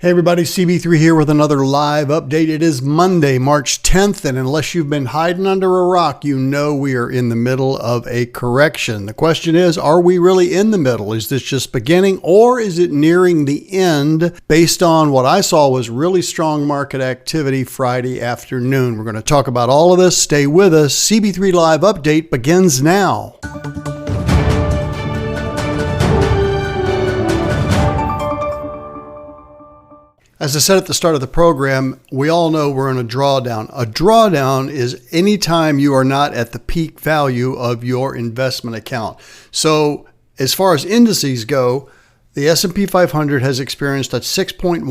Hey everybody, CB3 here with another live update. It is Monday, March 10th, and unless you've been hiding under a rock, you know we are in the middle of a correction. The question is, are we really in the middle? Is this just beginning, or is it nearing the end based on what I saw was really strong market activity Friday afternoon? We're going to talk about all of this. Stay with us. CB3 Live Update begins now. As I said at the start of the program, we all know we're in a drawdown. A drawdown is any time you are not at the peak value of your investment account. So as far as indices go, the S&P 500 has experienced a 6.1%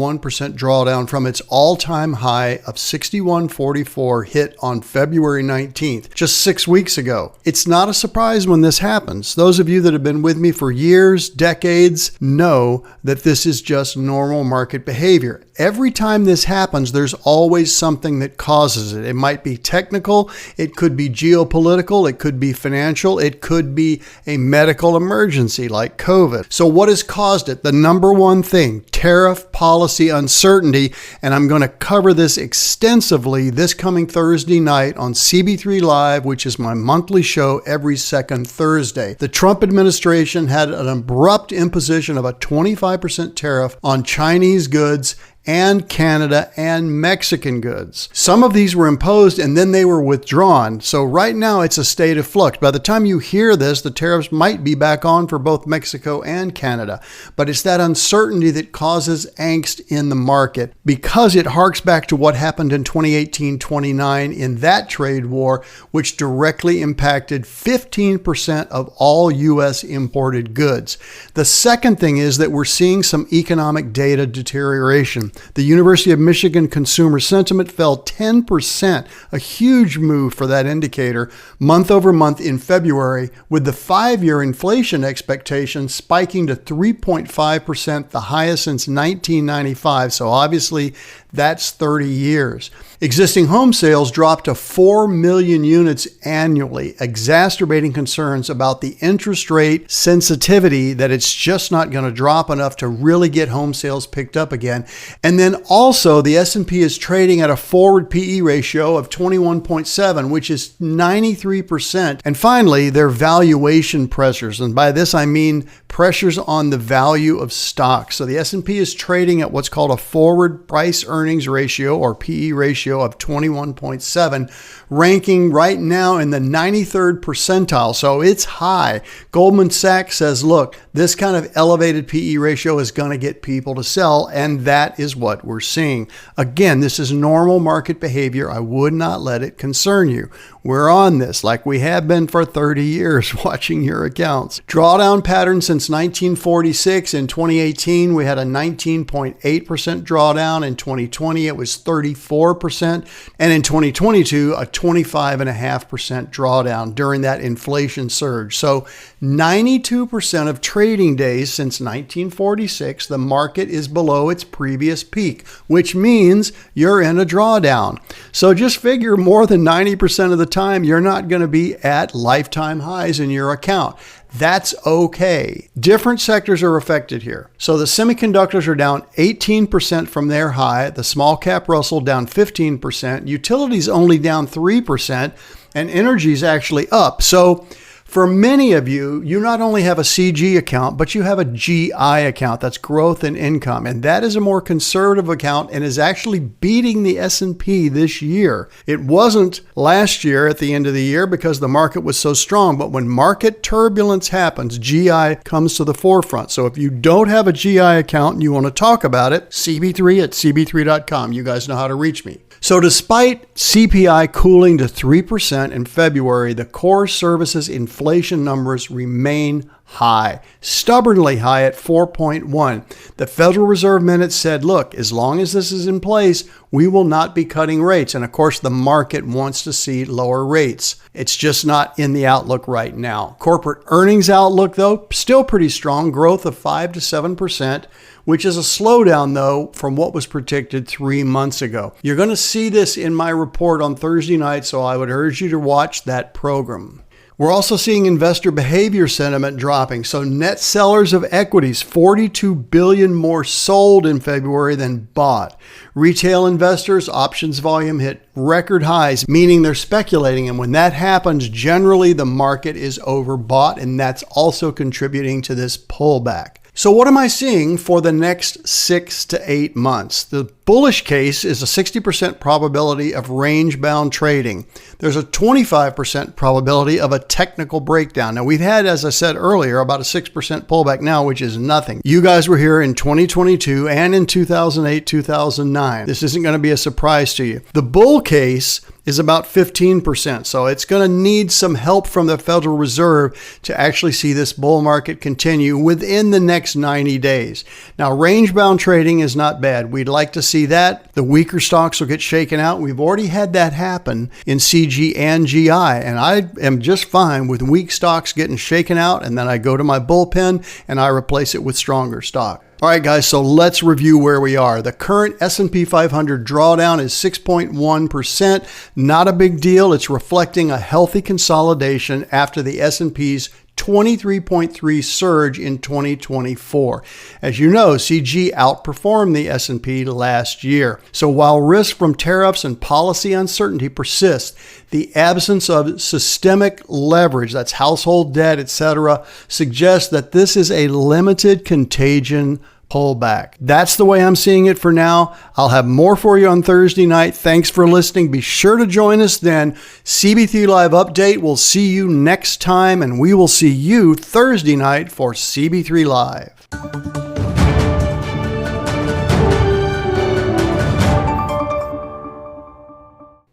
drawdown from its all-time high of 6144 hit on February 19th, just 6 weeks ago. It's not a surprise when this happens. Those of you that have been with me for years, decades, know that this is just normal market behavior. Every time this happens, there's always something that causes it. It might be technical, it could be geopolitical, it could be financial, it could be a medical emergency like COVID. So what has caused it? The number one thing, tariff policy uncertainty, and I'm going to cover this extensively this coming Thursday night on CB3 Live, which is my monthly show every second Thursday. The Trump administration had an abrupt imposition of a 25% tariff on Chinese goods and Canada and Mexican goods. Some of these were imposed and then they were withdrawn. So right now it's a state of flux. By the time you hear this, the tariffs might be back on for both Mexico and Canada. But it's that uncertainty that causes angst in the market because it harks back to what happened in 2018-29 in that trade war, which directly impacted 15% of all U.S. imported goods. The second thing is that we're seeing some economic data deterioration. The University of Michigan consumer sentiment fell 10%, a huge move for that indicator, month over month in February, with the 5-year inflation expectation spiking to 3.5%, the highest since 1995. So obviously, that's 30 years. Existing home sales dropped to 4 million units annually, exacerbating concerns about the interest rate sensitivity that it's just not going to drop enough to really get home sales picked up again. And then also the S&P is trading at a forward PE ratio of 21.7, which is 93%. And finally, their valuation pressures. And by this, I mean pressures on the value of stocks. So the S&P is trading at what's called a forward price earnings ratio or PE ratio of 21.7, ranking right now in the 93rd percentile. So it's high. Goldman Sachs says, look, this kind of elevated PE ratio is going to get people to sell, and that is what we're seeing. Again, this is normal market behavior. I would not let it concern you. We're on this like we have been for 30 years watching your accounts. Drawdown pattern since 1946. In 2018, we had a 19.8% drawdown. In 2020, it was 34%. And in 2022, a 25.5% drawdown during that inflation surge. So 92% of trading days since 1946, the market is below its previous peak, which means you're in a drawdown. So just figure more than 90% of the time, you're not going to be at lifetime highs in your account. That's okay. Different sectors are affected here. So the semiconductors are down 18% from their high, the small cap Russell down 15%, utilities only down 3%, and energy is actually up. So for many of you, you not only have a CG account, but you have a GI account. That's growth and income. And that is a more conservative account and is actually beating the S&P this year. It wasn't last year at the end of the year because the market was so strong. But when market turbulence happens, GI comes to the forefront. So if you don't have a GI account and you want to talk about it, CB3 at cb3.com. You guys know how to reach me. So despite CPI cooling to 3% in February, the core services inflation numbers remain high, stubbornly high at 4.1. The Federal Reserve minutes said, look, as long as this is in place, we will not be cutting rates. And of course, the market wants to see lower rates. It's just not in the outlook right now. Corporate earnings outlook, though, still pretty strong, growth of 5 to 7%, which is a slowdown, though, from what was predicted 3 months ago. You're going to see this in my report on Thursday night, so I would urge you to watch that program. We're also seeing investor behavior sentiment dropping. So net sellers of equities, 42 billion more sold in February than bought. Retail investors, options volume hit record highs, meaning they're speculating. And when that happens, generally the market is overbought, and that's also contributing to this pullback. So what am I seeing for the next 6 to 8 months? The bullish case is a 60% probability of range-bound trading. There's a 25% probability of a technical breakdown. Now, we've had, as I said earlier, about a 6% pullback now, which is nothing. You guys were here in 2022 and in 2008, 2009. This isn't going to be a surprise to you. The bull case is about 15%. So it's going to need some help from the Federal Reserve to actually see this bull market continue within the next 90 days. Now, range-bound trading is not bad. We'd like to see that. The weaker stocks will get shaken out. We've already had that happen in CG and GI, and I am just fine with weak stocks getting shaken out, and then I go to my bullpen and I replace it with stronger stock. All right, guys, so let's review where we are. The current S&P 500 drawdown is 6.1%. Not a big deal. It's reflecting a healthy consolidation after the S&P's 23.3 surge in 2024. As you know, CG outperformed the S&P last year. So while risk from tariffs and policy uncertainty persists, the absence of systemic leverage, that's household debt, etc., suggests that this is a limited contagion pullback. That's the way I'm seeing it for now. I'll have more for you on Thursday night. Thanks for listening. Be sure to join us then. CB3 Live Update. We'll see you next time, and we will see you Thursday night for CB3 Live.